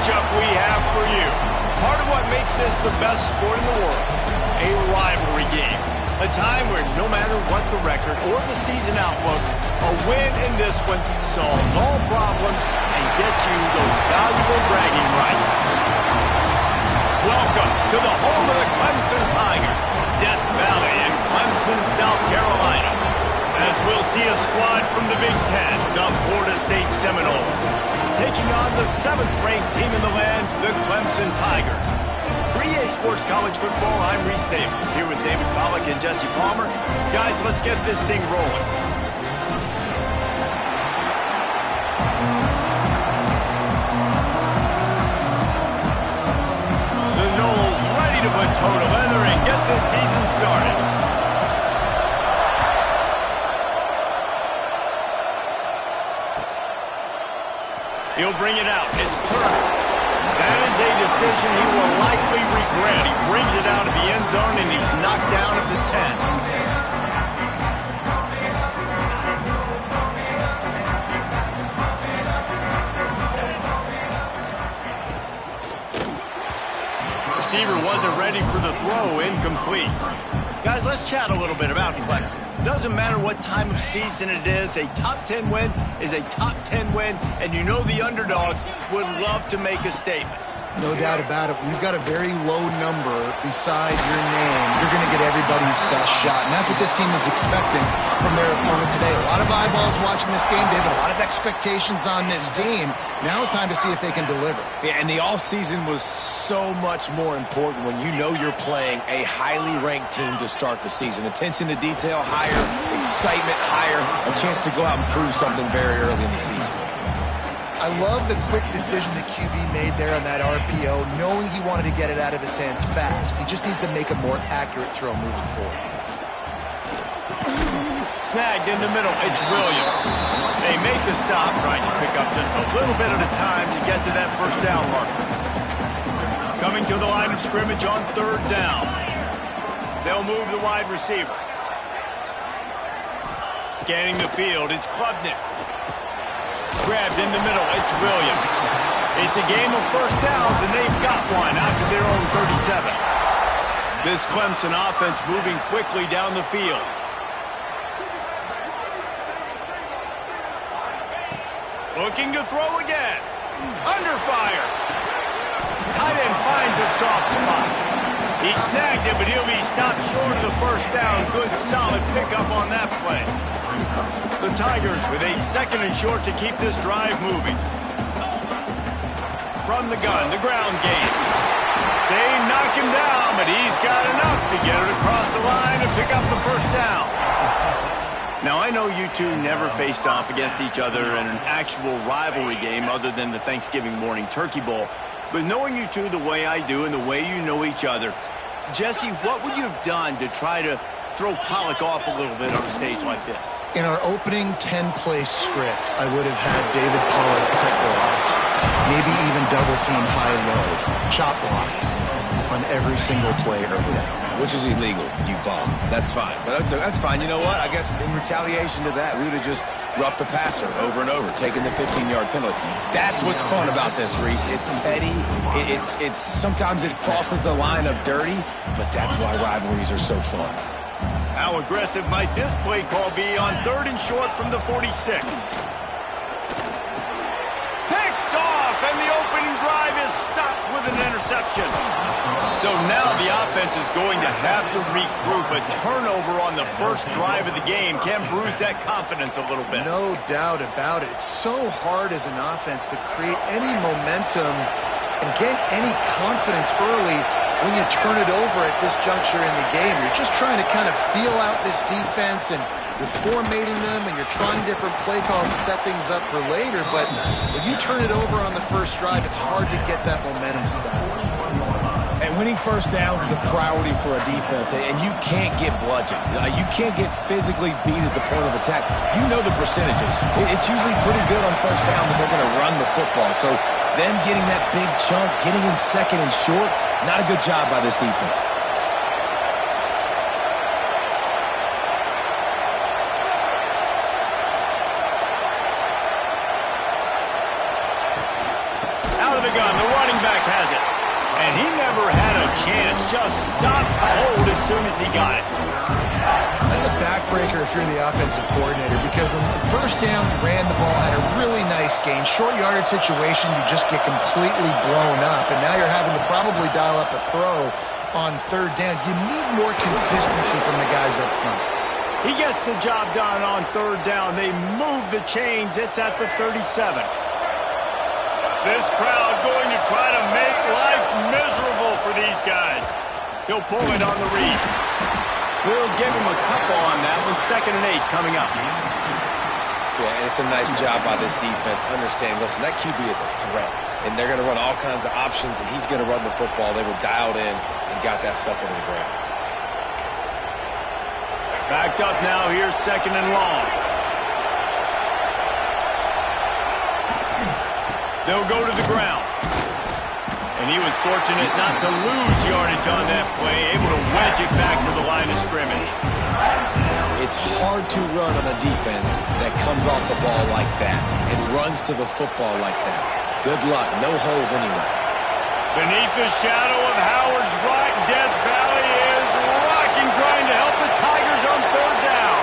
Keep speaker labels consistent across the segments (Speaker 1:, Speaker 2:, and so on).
Speaker 1: matchup we have for you. Part of what makes this the best sport in the world, a rivalry game. A time where no matter what the record or the season outlook, a win in this one solves all problems and gets you those valuable bragging rights. Welcome to the home of the Clemson Tigers, Death Valley in Clemson, South Carolina. As we'll see a squad from the Big Ten, the Florida State Seminoles, taking on the 7th-ranked team in the land, the Clemson Tigers. For EA Sports College Football, I'm Reese Davis, here with David Pollack and Jesse Palmer. Guys, let's get this thing rolling. The Noles ready to put toe to leather and get this season started. He'll bring it out. It's Turner. That is a decision he will likely regret. He brings it out of the end zone, and he's knocked down at the 10. Receiver wasn't ready for the throw. Incomplete. Guys, let's chat a little bit about Clemson. Doesn't matter what time of season it is, a top 10 win is a top 10 win, and you know the underdogs would love to make a statement.
Speaker 2: No doubt about it. When you've got a very low number beside your name, you're going to get everybody's best shot. And that's what this team is expecting from their opponent today. A lot of eyeballs watching this game. They have a lot of expectations on this team. Now it's time to see if they can deliver.
Speaker 3: Yeah, and the offseason was so much more important when you know you're playing a highly ranked team to start the season. Attention to detail higher, excitement higher, a chance to go out and prove something very early in the season.
Speaker 2: I love the quick decision the QB made there on that RPO, knowing he wanted to get it out of his hands fast. He just needs to make a more accurate throw moving forward.
Speaker 1: Snagged in the middle. It's Williams. They make the stop, trying to pick up just a little bit at a time to get to that first down marker. Coming to the line of scrimmage on 3rd down. They'll move the wide receiver. Scanning the field, it's Klubnik. Grabbed in the middle, it's Williams. It's a game of first downs, and they've got one out to their own 37. This Clemson offense moving quickly down the field. Looking to throw again. Under fire. Tight end finds a soft spot. He snagged it, but he'll be stopped short of the first down. Good, solid pickup on that play. The Tigers with a 2nd and short to keep this drive moving. From the gun, the ground game. They knock him down, but he's got enough to get it across the line and pick up the first down. Now, I know you two never faced off against each other in an actual rivalry game other than the Thanksgiving morning Turkey Bowl. But knowing you two the way I do and the way you know each other, Jesse, what would you have done to try to throw Pollack off a little bit on a stage like this?
Speaker 2: In our opening 10-play script, I would have had David Pollack cut blocked, maybe even double-team high-low, chop blocked on every single play early on.
Speaker 3: Which is illegal, you bum. That's fine. But that's fine. You know what? I guess in retaliation to that, we would have just roughed the passer over and over, taking the 15-yard penalty. That's what's fun about this, Reese. It's petty. It's sometimes it crosses the line of dirty, but that's why rivalries are so fun.
Speaker 1: How aggressive might this play call be on 3rd and short from the 46? Picked off, and the opening drive is stopped with an interception. So now the offense is going to have to regroup. A turnover on the first drive of the game can bruise that confidence a little bit.
Speaker 2: No doubt about it. It's so hard as an offense to create any momentum and get any confidence early when you turn it over at this juncture in the game. You're just trying to kind of feel out this defense, and you're formatting them, and you're trying different play calls to set things up for later. But when you turn it over on the first drive, it's hard to get that momentum started.
Speaker 3: And winning first downs is a priority for a defense, and you can't get bludgeoned. You can't get physically beat at the point of attack. You know the percentages. It's usually pretty good on first down that they're going to run the football. So them getting that big chunk, getting in 2nd and short, not a good job by this defense.
Speaker 1: Out of the gun, the running And he never had a chance. Just stopped cold as soon as he got it.
Speaker 2: That's a backbreaker if you're the offensive coordinator, because on the first down, you ran the ball, had a really nice gain. Short yardage situation, you just get completely blown up, and now you're having to probably dial up a throw on third down. You need more consistency from the guys up front.
Speaker 1: He gets the job done on third down. They move the chains. It's at the 37. This crowd going to try to make life miserable for these guys. He'll pull it on the read. We'll give him a couple on that one. 2nd and 8 coming up.
Speaker 3: Yeah, and it's a nice job by this defense. Understand, listen, that QB is a threat. And they're going to run all kinds of options, and he's going to run the football. They were dialed in and got that sucker to the ground.
Speaker 1: Backed up now. Here's 2nd and long. They'll go to the ground. And he was fortunate not to lose yardage on that play, able to wedge it back to the line of scrimmage.
Speaker 3: It's hard to run on a defense that comes off the ball like that and runs to the football like that. Good luck. No holes anywhere.
Speaker 1: Beneath the shadow of Howard's Rock, Death Valley is rocking, trying to help the Tigers on third down.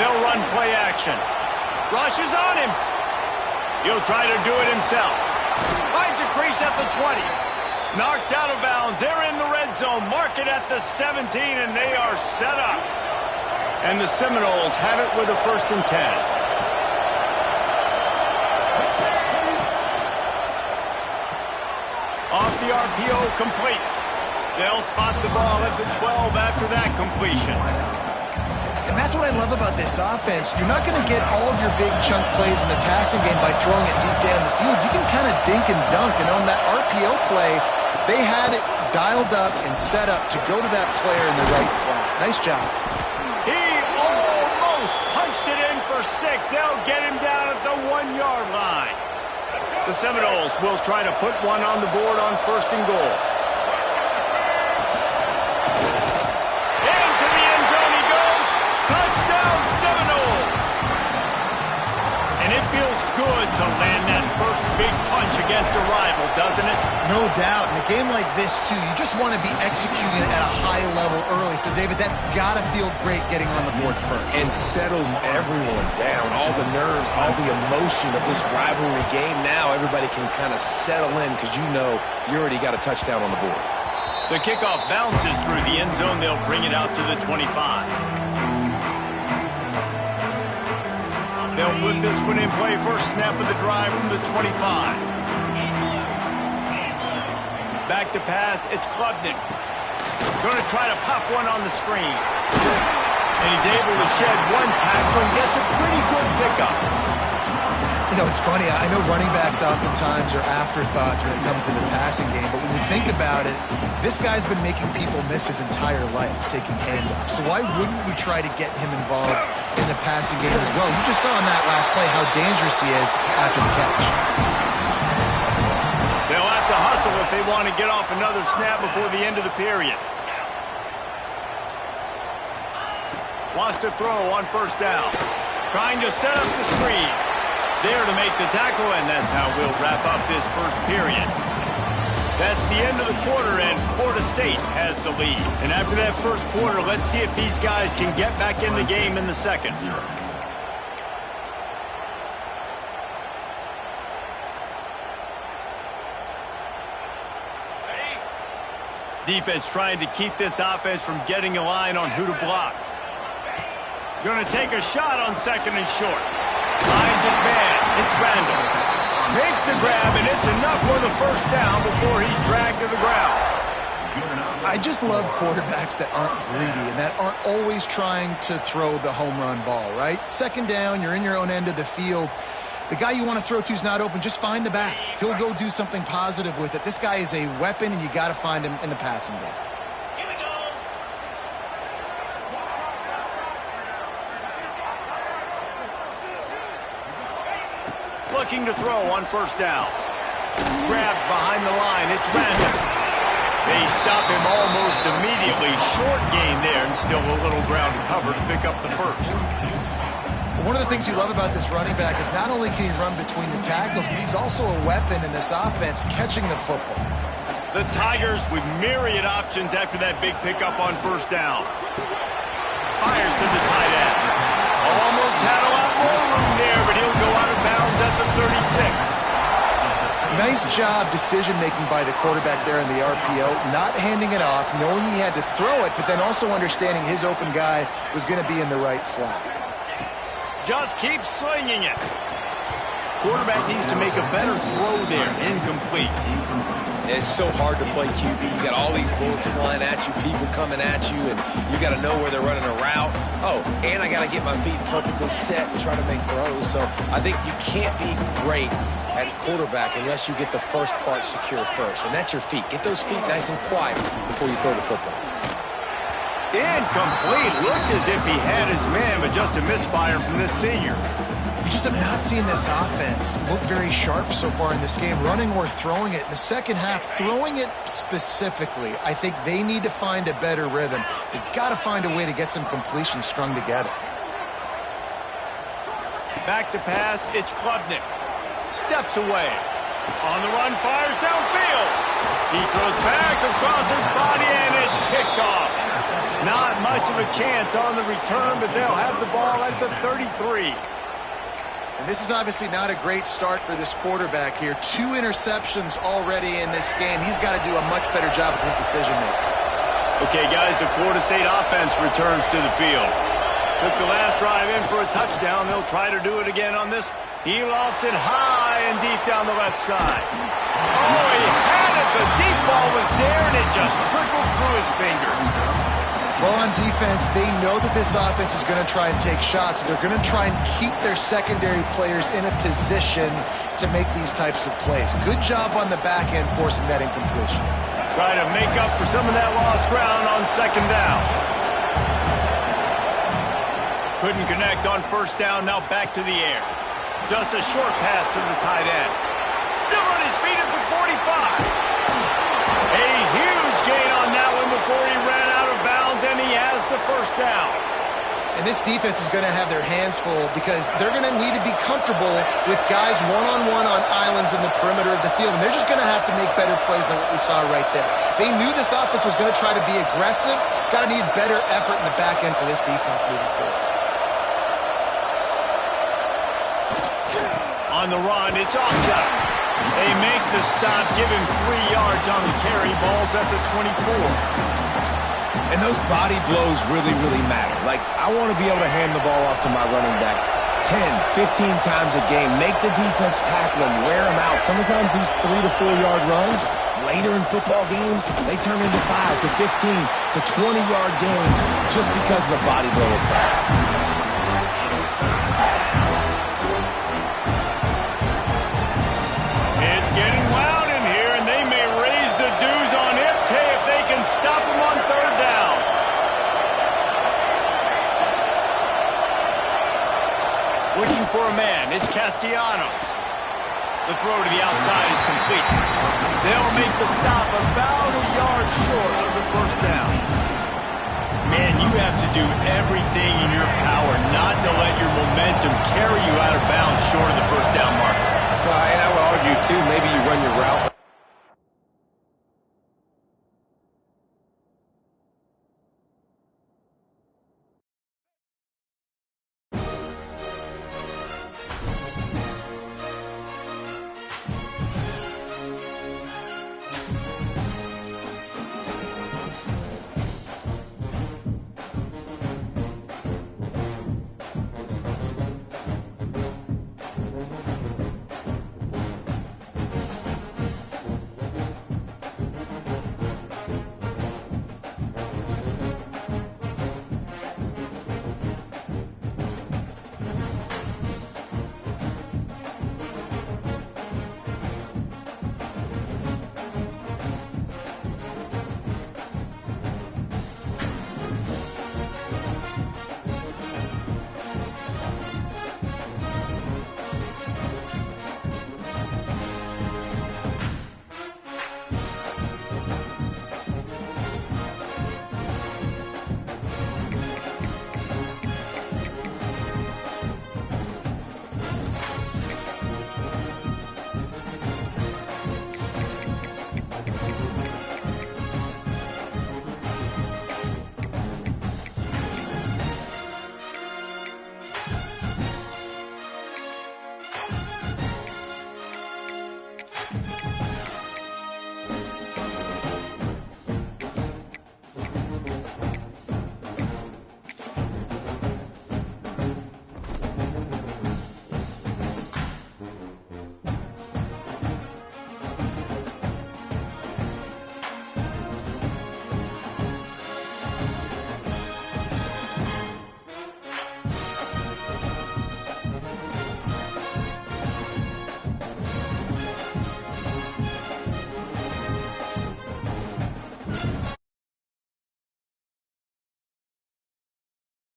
Speaker 1: They'll run play action. Rushes on him. He'll try to do it himself. Finds a crease at the 20. Knocked out of bounds. They're in the red zone. Mark it at the 17, and they are set up. And the Seminoles have it with a 1st and 10. Off the RPO, complete. They'll spot the ball at the 12 after that completion.
Speaker 2: And that's what I love about this offense. You're not going to get all of your big chunk plays in the passing game by throwing it deep down the field. You can kind of dink and dunk. And on that RPO play, they had it dialed up and set up to go to that player in the right flat. Nice job.
Speaker 1: He almost punched it in for 6. They'll get him down at the 1-yard line. The Seminoles will try to put one on the board on 1st and goal. Into the end zone he goes. Touchdown, Seminoles! And it feels good to land that first big punch against a rival, doesn't it?
Speaker 2: No doubt. In a game like this, too, you just want to be executing it at a high level early. So, David, that's got to feel great getting on the board first.
Speaker 3: And settles everyone down. All the nerves, all the emotion of this rivalry game. Now everybody can kind of settle in because you know you already got a touchdown on the board.
Speaker 1: The kickoff bounces through the end zone. They'll bring it out to the 25. They'll put this one in play. First snap of the drive from the 25. Back to pass. It's Klubnik. Going to try to pop one on the screen. And he's able to shed one tackle and gets a pretty good pickup.
Speaker 2: You know, it's funny. I know running backs oftentimes are afterthoughts when it comes to the passing game, but when you think about it, this guy's been making people miss his entire life taking handoffs. So why wouldn't you try to get him involved in the passing game as well? You just saw in that last play how dangerous he is after the catch.
Speaker 1: They'll have to hustle if they want to get off another snap before the end of the period. Wants to throw on 1st down. Trying to set up the screen. There to make the tackle, and that's how we'll wrap up this first period. That's the end of the quarter, and Florida State has the lead. And after that first quarter, let's see if these guys can get back in the game in the second. Defense trying to keep this offense from getting a line on who to block. Going to take a shot on 2nd and short. Finds his man. It's Randall. Makes the grab, and it's enough for the 1st down before he's dragged to the ground.
Speaker 2: I just love quarterbacks that aren't greedy and that aren't always trying to throw the home run ball, right? 2nd down, you're in your own end of the field. The guy you want to throw to is not open. Just find the back. He'll go do something positive with it. This guy is a weapon, and you got to find him in the passing game.
Speaker 1: Looking to throw on 1st down. Grabbed behind the line. It's Randall. They stop him almost immediately. Short gain there, and still a little ground to cover to pick up the 1st.
Speaker 2: One of the things you love about this running back is not only can he run between the tackles, but he's also a weapon in this offense catching the football.
Speaker 1: The Tigers with myriad options after that big pickup on first down. Fires to the tight end. Almost had a lot more room there, but he'll go out of bounds at the 36.
Speaker 2: Nice job decision-making by the quarterback there in the RPO, not handing it off, knowing he had to throw it, but then also understanding his open guy was going to be in the right flat.
Speaker 1: Just keep slinging it. Quarterback needs to make a better throw there. Incomplete.
Speaker 3: It's so hard to play QB. You got all these bullets flying at you, people coming at you, and you got to know where they're running a route. Oh, and I got to get my feet perfectly set and try to make throws. So I think you can't be great at quarterback unless you get the first part secure first, and that's your feet. Get those feet nice and quiet before you throw the football.
Speaker 1: Incomplete. Looked as if he had his man, but just a misfire from this senior.
Speaker 2: We just have not seen this offense look very sharp so far in this game, running or throwing it. In the second half, throwing it specifically, I think they need to find a better rhythm. They've got to find a way to get some completions strung together.
Speaker 1: Back to pass, it's Klubnik. Steps away. On the run, fires downfield. He throws back across his body, and it's picked off. Not much of a chance on the return, but they'll have the ball at the 33.
Speaker 2: And this is obviously not a great start for this quarterback here. 2 interceptions already in this game. He's got to do a much better job with his decision-making.
Speaker 1: Okay, guys, the Florida State offense returns to the field. Took the last drive in for a touchdown. They'll try to do it again on this. He lofts it high and deep down the left side. Oh, he had it. The deep ball was there, and it just trickled through his fingers.
Speaker 2: Well, on defense, they know that this offense is going to try and take shots. They're going to try and keep their secondary players in a position to make these types of plays. Good job on the back end forcing that incompletion.
Speaker 1: Try to make up for some of that lost ground on second down. Couldn't connect on first down, now back to the air. Just a short pass to the tight end. Still on his feet at the 45. A huge gain on that one before he ran out of bounds, and he has the first down.
Speaker 2: And this defense is going to have their hands full because they're going to need to be comfortable with guys one-on-one on islands in the perimeter of the field, and they're just going to have to make better plays than what we saw right there. They knew this offense was going to try to be aggressive. Got to need better effort in the back end for this defense moving forward.
Speaker 1: On the run, it's Ncaa. They make the stop, give him 3 yards on the carry. Ball's at the 24.
Speaker 3: And those body blows really, really matter. Like, I want to be able to hand the ball off to my running back 10, 15 times a game. Make the defense tackle him, wear him out. Sometimes these 3 to 4 yard runs, later in football games, they turn into 5 to 15 to 20 yard gains just because of the body blow effect.
Speaker 1: It's getting loud in here, and they may raise the dues on Ncaa if they can stop him on third down. Looking for a man, it's Castellanos. The throw to the outside is complete. They'll make the stop about a yard short of the first down. Man, you have to do everything in your power not to let your momentum carry you out of bounds short of the first down marker.
Speaker 3: Well, and I would argue, too, maybe you run your route